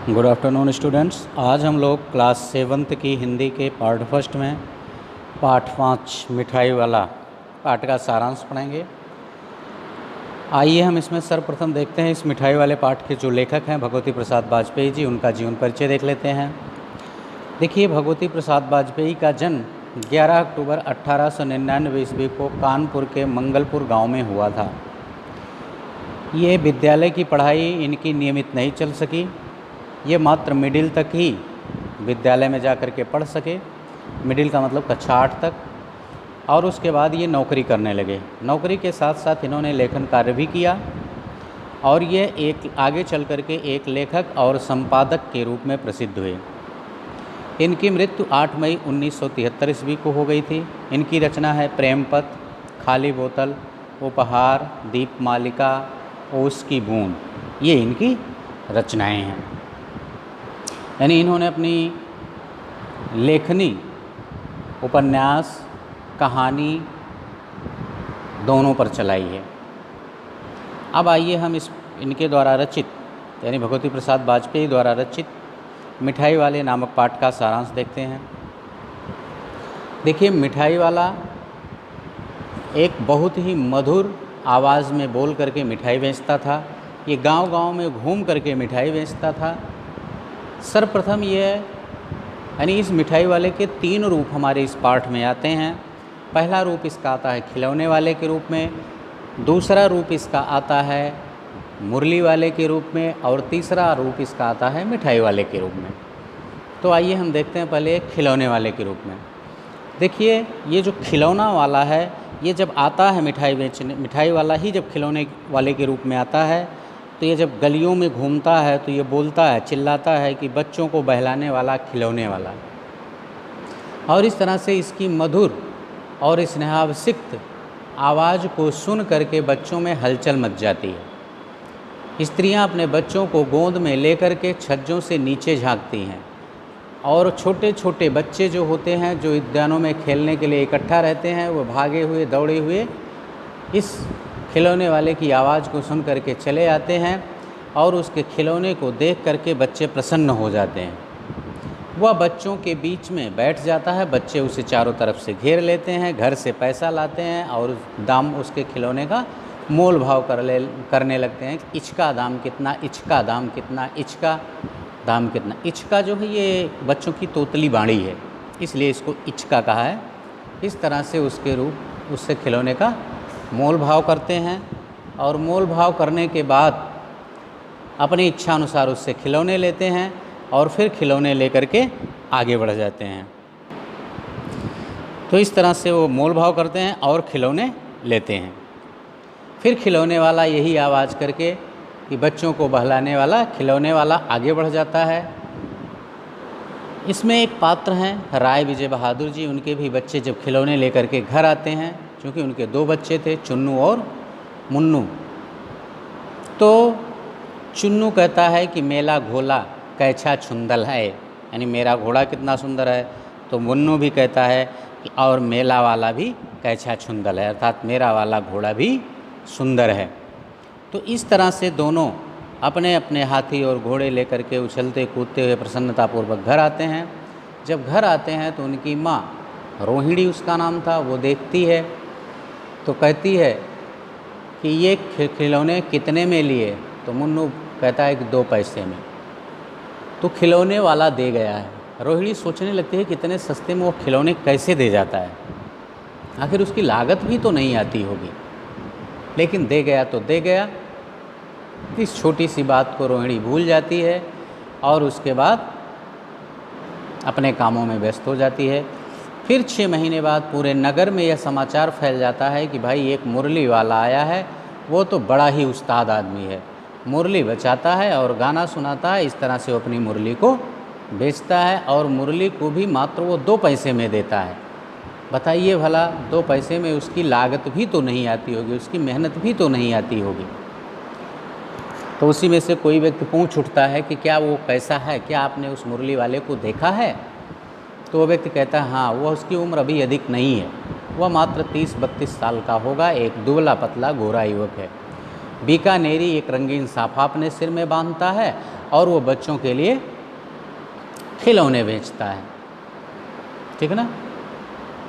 Good afternoon students. आज हम लोग क्लास 7th की हिंदी के पार्ट फर्स्ट में पाठ 5 मिठाई वाला पाठ का सारांश पढ़ेंगे। आइए हम इसमें सर्वप्रथम देखते हैं इस मिठाई वाले पाठ के जो लेखक हैं भगवती प्रसाद वाजपेयी जी, उनका जीवन परिचय देख लेते हैं। देखिए, भगवती प्रसाद वाजपेयी का जन्म 11 अक्टूबर 1899 ईस्वी को कानपुर के मंगलपुर गांव में हुआ था। ये विद्यालय की पढ़ाई इनकी नियमित नहीं चल सकी। ये मात्र मिडिल तक ही विद्यालय में जा कर के पढ़ सके। मिडिल का मतलब कक्षा 8 तक। और उसके बाद ये नौकरी करने लगे। नौकरी के साथ साथ इन्होंने लेखन कार्य भी किया और ये एक आगे चल कर के एक लेखक और संपादक के रूप में प्रसिद्ध हुए। इनकी मृत्यु 8 मई 1973 ईस्वी को हो गई थी। इनकी रचना है प्रेमपत्र, खाली बोतल, उपहार, दीपमालिका, ओस की बूंद। ये इनकी रचनाएं हैं। यानी इन्होंने अपनी लेखनी, उपन्यास, कहानी दोनों पर चलाई है। अब आइए हम इनके द्वारा रचित यानी भगवती प्रसाद वाजपेयी द्वारा रचित मिठाई वाले नामक पाठ का सारांश देखते हैं। देखिए, मिठाई वाला एक बहुत ही मधुर आवाज़ में बोल करके मिठाई बेचता था। ये गांव-गांव में घूम करके मिठाई बेचता था। सर्वप्रथम ये यानी इस मिठाई वाले के 3 रूप हमारे इस पाठ में आते हैं। पहला रूप इसका आता है खिलौने वाले के रूप में, दूसरा रूप इसका आता है मुरली वाले के रूप में और तीसरा रूप इसका आता है मिठाई वाले के रूप में। तो आइए हम देखते हैं पहले खिलौने वाले के रूप में। देखिए, ये जो खिलौना वाला है, ये जब आता है मिठाई वाला ही जब खिलौने वाले के रूप में आता है, तो ये जब गलियों में घूमता है तो ये बोलता है, चिल्लाता है कि बच्चों को बहलाने वाला खिलौने वाला। और इस तरह से इसकी मधुर और स्नेहाभिषिक्त आवाज़ को सुन करके बच्चों में हलचल मच जाती है। स्त्रियां अपने बच्चों को गोद में लेकर के छज्जों से नीचे झांकती हैं और छोटे छोटे बच्चे जो होते हैं, जो उद्यानों में खेलने के लिए इकट्ठा रहते हैं, वो भागे हुए दौड़े हुए इस खिलौने वाले की आवाज़ को सुन करके चले आते हैं और उसके खिलौने को देख करके बच्चे प्रसन्न हो जाते हैं। वह बच्चों के बीच में बैठ जाता है, बच्चे उसे चारों तरफ से घेर लेते हैं, घर से पैसा लाते हैं और दाम उसके खिलौने का मोल भाव करने लगते हैं। इचका दाम कितना, इचका दाम कितना, इचका दाम कितना। इचका जो है ये बच्चों की तोतली बाड़ी है, इसलिए इसको इचका कहा है। इस तरह से उससे खिलौने का मोल भाव करते हैं और मोल भाव करने के बाद अपनी इच्छा अनुसार उससे खिलौने लेते हैं और फिर खिलौने लेकर के आगे बढ़ जाते हैं। तो इस तरह से वो मोल भाव करते हैं और खिलौने लेते हैं। फिर खिलौने वाला यही आवाज़ करके कि बच्चों को बहलाने वाला खिलौने वाला आगे बढ़ जाता है। इसमें एक पात्र हैं राय विजय बहादुर जी। उनके भी बच्चे जब खिलौने लेकर के घर आते हैं, क्योंकि उनके 2 बच्चे थे, चुन्नू और मुन्नू। तो चुन्नू कहता है कि मेला घोला कैछा छुंदल है, यानी मेरा घोड़ा कितना सुंदर है। तो मुन्नू भी कहता है कि और मेला वाला भी कैछा छुंदल है, अर्थात मेरा वाला घोड़ा भी सुंदर है। तो इस तरह से दोनों अपने अपने हाथी और घोड़े लेकर के उछलते कूदते हुए प्रसन्नतापूर्वक घर आते हैं। जब घर आते हैं तो उनकी माँ, रोहिणी उसका नाम था, वो देखती है तो कहती है कि ये खिलौने कितने में लिए। तो मुन्नू कहता है कि 2 पैसे में। तो खिलौने वाला दे गया है। रोहिणी सोचने लगती है कि इतने सस्ते में वो खिलौने कैसे दे जाता है, आखिर उसकी लागत भी तो नहीं आती होगी। लेकिन दे गया तो दे गया। इस छोटी सी बात को रोहिणी भूल जाती है और उसके बाद अपने कामों में व्यस्त हो जाती है। फिर 6 महीने बाद पूरे नगर में यह समाचार फैल जाता है कि भाई एक मुरली वाला आया है, वो तो बड़ा ही उस्ताद आदमी है, मुरली बजाता है और गाना सुनाता है। इस तरह से वो अपनी मुरली को बेचता है और मुरली को भी मात्र वो 2 पैसे में देता है। बताइए भला, 2 पैसे में उसकी लागत भी तो नहीं आती होगी, उसकी मेहनत भी तो नहीं आती होगी। तो उसी में से कोई व्यक्ति पूछ उठता है कि क्या वो कैसा है, क्या आपने उस मुरली वाले को देखा है। तो वो व्यक्ति कहता है हाँ, वह उसकी उम्र अभी अधिक नहीं है, वह मात्र 30-32 साल का होगा, एक दुबला पतला गोरा युवक है। बीकानेरी एक रंगीन साफा अपने सिर में बांधता है और वो बच्चों के लिए खिलौने बेचता है, ठीक है ना।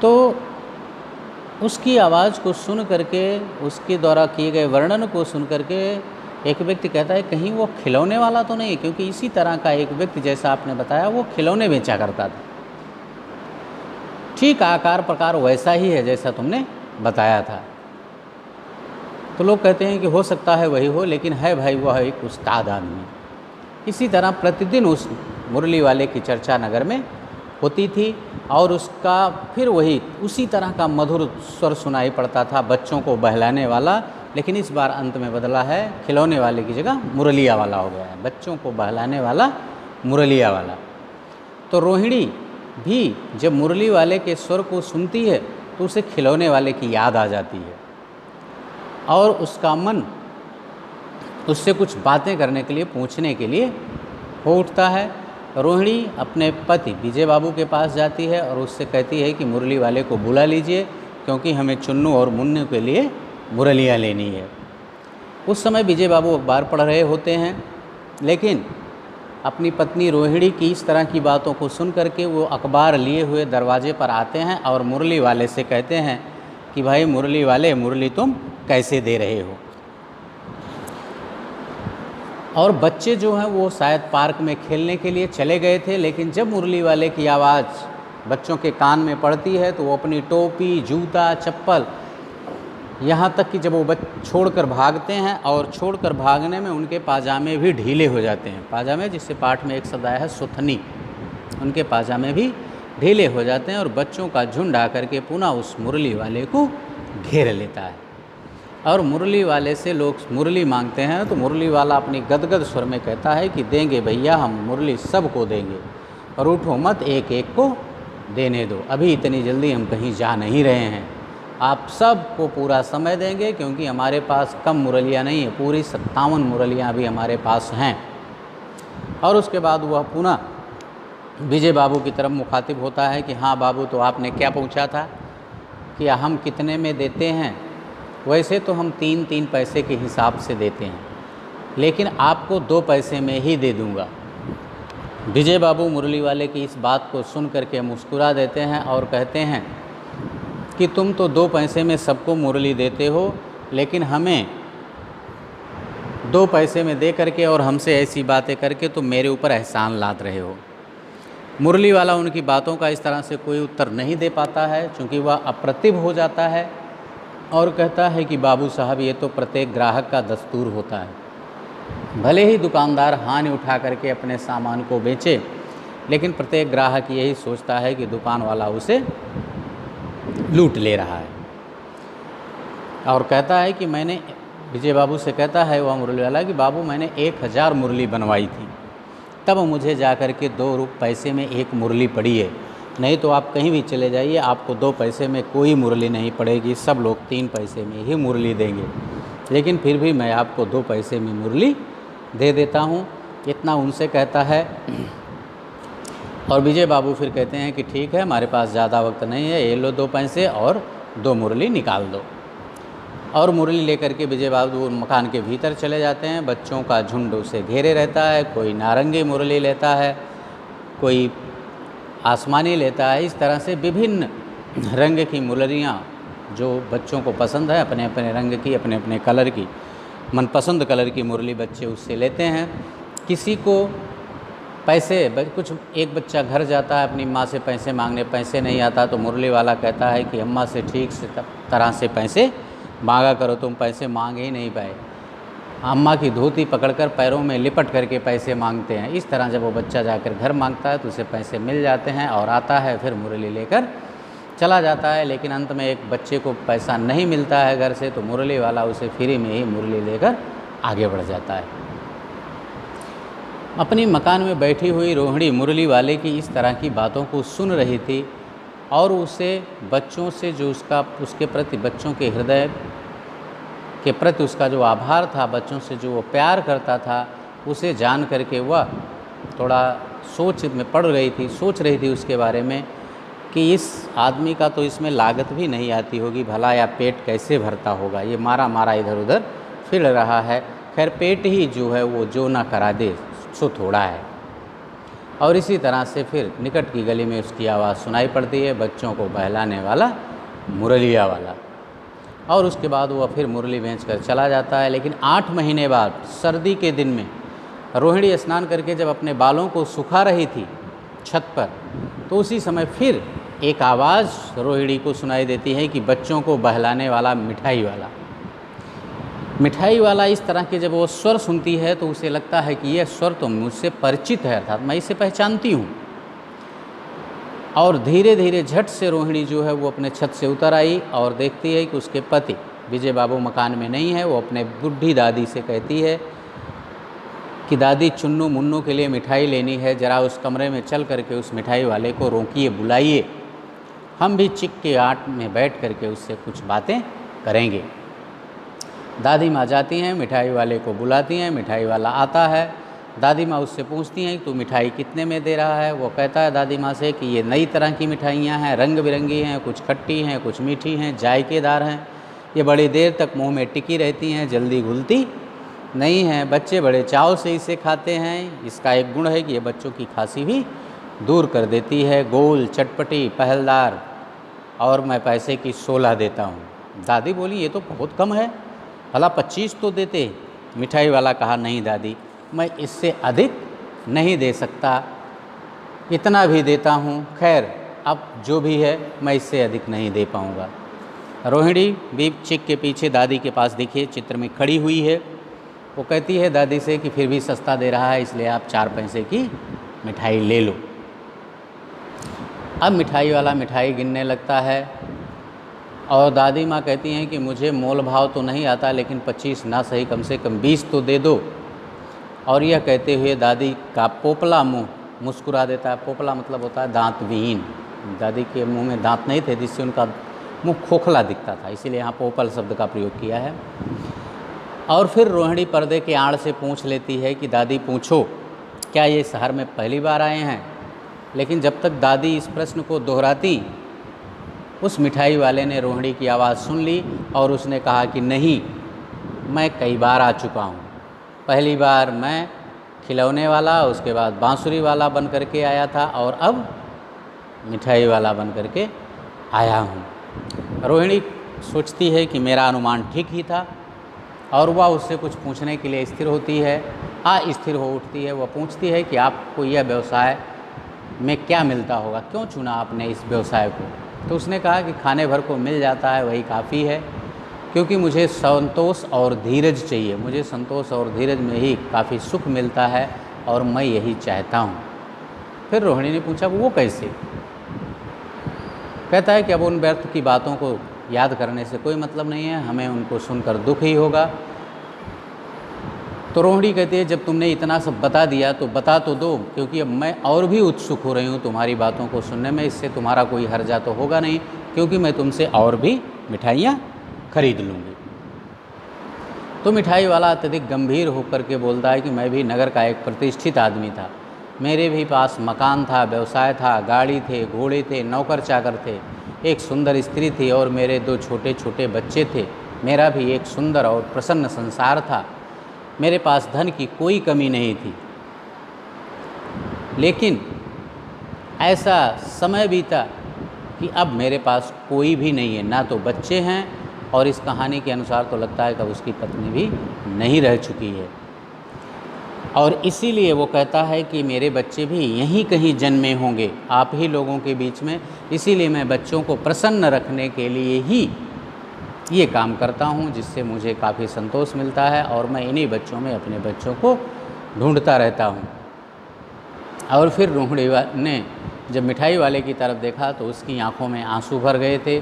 तो उसकी आवाज़ को सुन करके, उसके द्वारा किए गए वर्णन को सुन करके एक व्यक्ति कहता है कहीं वो खिलौने वाला तो नहीं, क्योंकि इसी तरह का एक व्यक्ति जैसा आपने बताया वो खिलौने बेचा करता था, ठीक आकार प्रकार वैसा ही है जैसा तुमने बताया था। तो लोग कहते हैं कि हो सकता है वही हो, लेकिन है भाई वह एक उस्ताद आदमी। इसी तरह प्रतिदिन उस मुरली वाले की चर्चा नगर में होती थी और उसका फिर वही उसी तरह का मधुर स्वर सुनाई पड़ता था, बच्चों को बहलाने वाला, लेकिन इस बार अंत में बदला है, खिलौने वाले की जगह मुरलिया वाला हो गया है, बच्चों को बहलाने वाला मुरलिया वाला। तो रोहिणी भी जब मुरली वाले के स्वर को सुनती है तो उसे खिलौने वाले की याद आ जाती है और उसका मन उससे कुछ बातें करने के लिए, पूछने के लिए हो उठता है। रोहिणी अपने पति विजय बाबू के पास जाती है और उससे कहती है कि मुरली वाले को बुला लीजिए, क्योंकि हमें चुन्नू और मुन्नू के लिए मुरलियाँ लेनी है। उस समय विजय बाबू अखबार पढ़ रहे होते हैं, लेकिन अपनी पत्नी रोहिणी की इस तरह की बातों को सुन करके वो अखबार लिए हुए दरवाजे पर आते हैं और मुरली वाले से कहते हैं कि भाई मुरली वाले, मुरली तुम कैसे दे रहे हो। और बच्चे जो हैं वो शायद पार्क में खेलने के लिए चले गए थे, लेकिन जब मुरली वाले की आवाज़ बच्चों के कान में पड़ती है तो वो अपनी टोपी, जूता, चप्पल, यहाँ तक कि जब वो छोड़कर भागते हैं और छोड़कर भागने में उनके पाजामे भी ढीले हो जाते हैं। पाजामे, जिससे पाठ में एक शब्द आया है सुथनी, उनके पाजामे भी ढीले हो जाते हैं और बच्चों का झुंड आकर के पुनः उस मुरली वाले को घेर लेता है। और मुरली वाले से लोग मुरली मांगते हैं तो मुरली वाला अपनी गदगद स्वर में कहता है कि देंगे भैया, हम मुरली सबको देंगे और उठो मत, एक एक को देने दो, अभी इतनी जल्दी हम कहीं जा नहीं रहे हैं, आप सबको पूरा समय देंगे, क्योंकि हमारे पास कम मुरलियाँ नहीं है, पूरी 57 मुरलियाँ अभी हमारे पास हैं। और उसके बाद वह पुनः विजय बाबू की तरफ मुखातिब होता है कि हाँ बाबू, तो आपने क्या पूछा था कि हम कितने में देते हैं। वैसे तो हम 3-3 पैसे के हिसाब से देते हैं, लेकिन आपको 2 पैसे में ही दे दूँगा। विजय बाबू मुरली वाले की इस बात को सुन करके मुस्कुरा देते हैं और कहते हैं कि तुम तो 2 पैसे में सबको मुरली देते हो, लेकिन हमें 2 पैसे में दे करके और हमसे ऐसी बातें करके तुम मेरे ऊपर एहसान लाद रहे हो। मुरली वाला उनकी बातों का इस तरह से कोई उत्तर नहीं दे पाता है, चूँकि वह अप्रतिभ हो जाता है और कहता है कि बाबू साहब, ये तो प्रत्येक ग्राहक का दस्तूर होता है। भले ही दुकानदार हानि उठा करके अपने सामान को बेचे, लेकिन प्रत्येक ग्राहक यही सोचता है कि दुकान वाला उसे लूट ले रहा है। और कहता है कि मैंने, विजय बाबू से कहता है वह मुरली वाला कि बाबू, मैंने 1000 मुरली बनवाई थी, तब मुझे जा कर के 2 पैसे में एक मुरली पड़ी है, नहीं तो आप कहीं भी चले जाइए, आपको 2 पैसे में कोई मुरली नहीं पड़ेगी, सब लोग 3 पैसे में ही मुरली देंगे, लेकिन फिर भी मैं आपको 2 पैसे में मुरली दे देता हूँ। इतना उनसे कहता है और विजय बाबू फिर कहते हैं कि ठीक है, हमारे पास ज़्यादा वक्त नहीं है, ये लो 2 पैसे और 2 मुरली निकाल दो। और मुरली लेकर के विजय बाबू मकान के भीतर चले जाते हैं। बच्चों का झुंड उसे घेरे रहता है, कोई नारंगी मुरली लेता है, कोई आसमानी लेता है। इस तरह से विभिन्न रंग की मुरलियाँ जो बच्चों को पसंद है, अपने अपने रंग की, अपने अपने कलर की, मनपसंद कलर की मुरली बच्चे उससे लेते हैं। किसी को पैसे, कुछ एक बच्चा घर जाता है अपनी माँ से पैसे मांगने, पैसे नहीं आता तो मुरली वाला कहता है कि अम्मा से ठीक से तरह से पैसे मांगा करो, तुम पैसे मांग ही नहीं पाए। अम्मा की धोती पकड़कर पैरों में लिपट करके पैसे मांगते हैं। इस तरह जब वो बच्चा जाकर घर मांगता है तो उसे पैसे मिल जाते हैं और आता है, फिर मुरली लेकर चला जाता है। लेकिन अंत में एक बच्चे को पैसा नहीं मिलता है घर से, तो मुरली वाला उसे फ्री में ही मुरली लेकर आगे बढ़ जाता है। अपनी मकान में बैठी हुई रोहिणी मुरली वाले की इस तरह की बातों को सुन रही थी और उसे बच्चों से जो उसके प्रति, बच्चों के हृदय के प्रति उसका जो आभार था, बच्चों से जो वो प्यार करता था, उसे जान करके वह थोड़ा सोच में पड़ रही थी, सोच रही थी उसके बारे में कि इस आदमी का तो इसमें लागत भी नहीं आती होगी, भला या पेट कैसे भरता होगा, ये मारा मारा इधर उधर फिर रहा है, खैर पेट ही जो है वो जो ना करा दे सो थोड़ा है। और इसी तरह से फिर निकट की गली में उसकी आवाज़ सुनाई पड़ती है, बच्चों को बहलाने वाला मुरलिया वाला। और उसके बाद वह फिर मुरली बेचकर चला जाता है। लेकिन 8 महीने बाद सर्दी के दिन में रोहिणी स्नान करके जब अपने बालों को सुखा रही थी छत पर, तो उसी समय फिर एक आवाज़ रोहिणी को सुनाई देती है कि बच्चों को बहलाने वाला मिठाई वाला। मिठाई वाला इस तरह के जब वो स्वर सुनती है तो उसे लगता है कि यह स्वर तो मुझसे परिचित है, अर्थात मैं इसे पहचानती हूँ। और धीरे धीरे झट से रोहिणी जो है वो अपने छत से उतर आई और देखती है कि उसके पति विजय बाबू मकान में नहीं है। वो अपने बूढ़ी दादी से कहती है कि दादी, चुन्नू मुन्नू के लिए मिठाई लेनी है, ज़रा उस कमरे में चल करके उस मिठाई वाले को रोकिए, बुलाइए, हम भी चिक के आट में बैठ करके उससे कुछ बातें करेंगे। दादी माँ जाती हैं, मिठाई वाले को बुलाती हैं, मिठाई वाला आता है। दादी माँ उससे पूछती हैं कि तू मिठाई कितने में दे रहा है। वो कहता है दादी माँ से कि ये नई तरह की मिठाइयाँ हैं, रंग बिरंगी हैं, कुछ खट्टी हैं, कुछ मीठी हैं, जायकेदार हैं, ये बड़ी देर तक मुंह में टिकी रहती हैं, जल्दी घुलती नहीं हैं, बच्चे बड़े चाव से इसे खाते हैं। इसका एक गुण है कि ये बच्चों की खांसी भी दूर कर देती है, गोल, चटपटी, पहलदार, और मैं पैसे की 16 देता हूँ। दादी बोली ये तो बहुत कम है, भला 25 तो देते। मिठाई वाला कहा नहीं दादी, मैं इससे अधिक नहीं दे सकता, इतना भी देता हूँ, खैर अब जो भी है मैं इससे अधिक नहीं दे पाऊँगा। रोहिणी भी चिक के पीछे दादी के पास देखिए चित्र में खड़ी हुई है। वो कहती है दादी से कि फिर भी सस्ता दे रहा है, इसलिए आप 4 पैसे की मिठाई ले लो। अब मिठाई वाला मिठाई गिनने लगता है और दादी माँ कहती हैं कि मुझे मोल भाव तो नहीं आता, लेकिन 25 ना सही कम से कम 20 तो दे दो। और यह कहते हुए दादी का पोपला मुंह मुस्कुरा देता है। पोपला मतलब होता है दांत विहीन। दादी के मुंह में दांत नहीं थे, जिससे उनका मुंह खोखला दिखता था, इसीलिए यहाँ पोपल शब्द का प्रयोग किया है। और फिर रोहिणी पर्दे के आड़ से पूछ लेती है कि दादी पूछो, क्या ये शहर में पहली बार आए हैं? लेकिन जब तक दादी इस प्रश्न को दोहराती, उस मिठाई वाले ने रोहिणी की आवाज़ सुन ली और उसने कहा कि नहीं, मैं कई बार आ चुका हूँ। पहली बार मैं खिलौने वाला, उसके बाद बांसुरी वाला बन करके आया था, और अब मिठाई वाला बन करके आया हूँ। रोहिणी सोचती है कि मेरा अनुमान ठीक ही था, और वह उससे कुछ पूछने के लिए स्थिर होती है, अस्थिर हो उठती है। वह पूछती है कि आपको यह व्यवसाय में क्या मिलता होगा, क्यों चुना आपने इस व्यवसाय को? तो उसने कहा कि खाने भर को मिल जाता है वही काफ़ी है, क्योंकि मुझे संतोष और धीरज चाहिए, मुझे संतोष और धीरज में ही काफ़ी सुख मिलता है और मैं यही चाहता हूँ। फिर रोहिणी ने पूछा वो कैसे? कहता है कि अब उन व्यर्थ की बातों को याद करने से कोई मतलब नहीं है, हमें उनको सुनकर दुख ही होगा। तो रोहिणी कहती है जब तुमने इतना सब बता दिया तो बता तो दो, क्योंकि अब मैं और भी उत्सुक हो रही हूँ तुम्हारी बातों को सुनने में। इससे तुम्हारा कोई हर्जा तो होगा नहीं, क्योंकि मैं तुमसे और भी मिठाइयाँ खरीद लूँगी। तो मिठाई वाला अत्यधिक गंभीर होकर के बोलता है कि मैं भी नगर का एक प्रतिष्ठित आदमी था, मेरे भी पास मकान था, व्यवसाय था, गाड़ी थे, घोड़े थे, नौकर चाकर थे, एक सुंदर स्त्री थी और मेरे 2 छोटे छोटे बच्चे थे। मेरा भी एक सुंदर और प्रसन्न संसार था, मेरे पास धन की कोई कमी नहीं थी। लेकिन ऐसा समय बीता कि अब मेरे पास कोई भी नहीं है, ना तो बच्चे हैं, और इस कहानी के अनुसार तो लगता है कि अब उसकी पत्नी भी नहीं रह चुकी है। और इसीलिए वो कहता है कि मेरे बच्चे भी यहीं कहीं जन्मे होंगे, आप ही लोगों के बीच में, इसीलिए मैं बच्चों को प्रसन्न रखने के लिए ही ये काम करता हूँ, जिससे मुझे काफ़ी संतोष मिलता है, और मैं इन्हीं बच्चों में अपने बच्चों को ढूंढता रहता हूँ। और फिर रोहिणी ने जब मिठाई वाले की तरफ देखा तो उसकी आंखों में आंसू भर गए थे।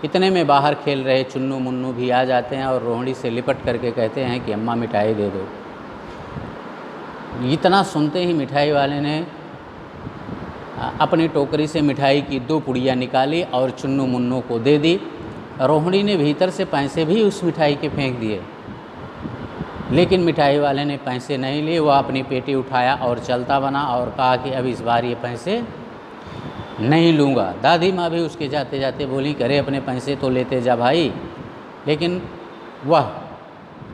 इतने में बाहर खेल रहे चुन्नू मुन्नू भी आ जाते हैं और रोहिणी से लिपट करके कहते हैं कि अम्मा मिठाई दे दो। इतना सुनते ही मिठाई वाले ने अपनी टोकरी से मिठाई की 2 पुड़ियाँ निकाली और चुन्नू मुन्नू को दे दी। रोहिणी ने भीतर से पैसे भी उस मिठाई के फेंक दिए, लेकिन मिठाई वाले ने पैसे नहीं लिए। वह अपनी पेटी उठाया और चलता बना और कहा कि अब इस बार ये पैसे नहीं लूँगा। दादी माँ भी उसके जाते जाते बोली, करे अपने पैसे तो लेते जा भाई। लेकिन वह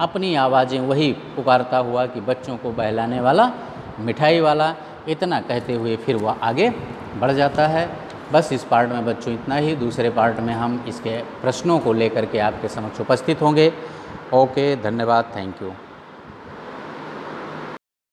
अपनी आवाज़ें वही पुकारता हुआ कि बच्चों को बहलाने वाला मिठाई वाला, इतना कहते हुए फिर वह आगे बढ़ जाता है। बस इस पार्ट में बच्चों इतना ही। दूसरे पार्ट में हम इसके प्रश्नों को लेकर के आपके समक्ष उपस्थित होंगे। ओके, धन्यवाद, थैंक यू।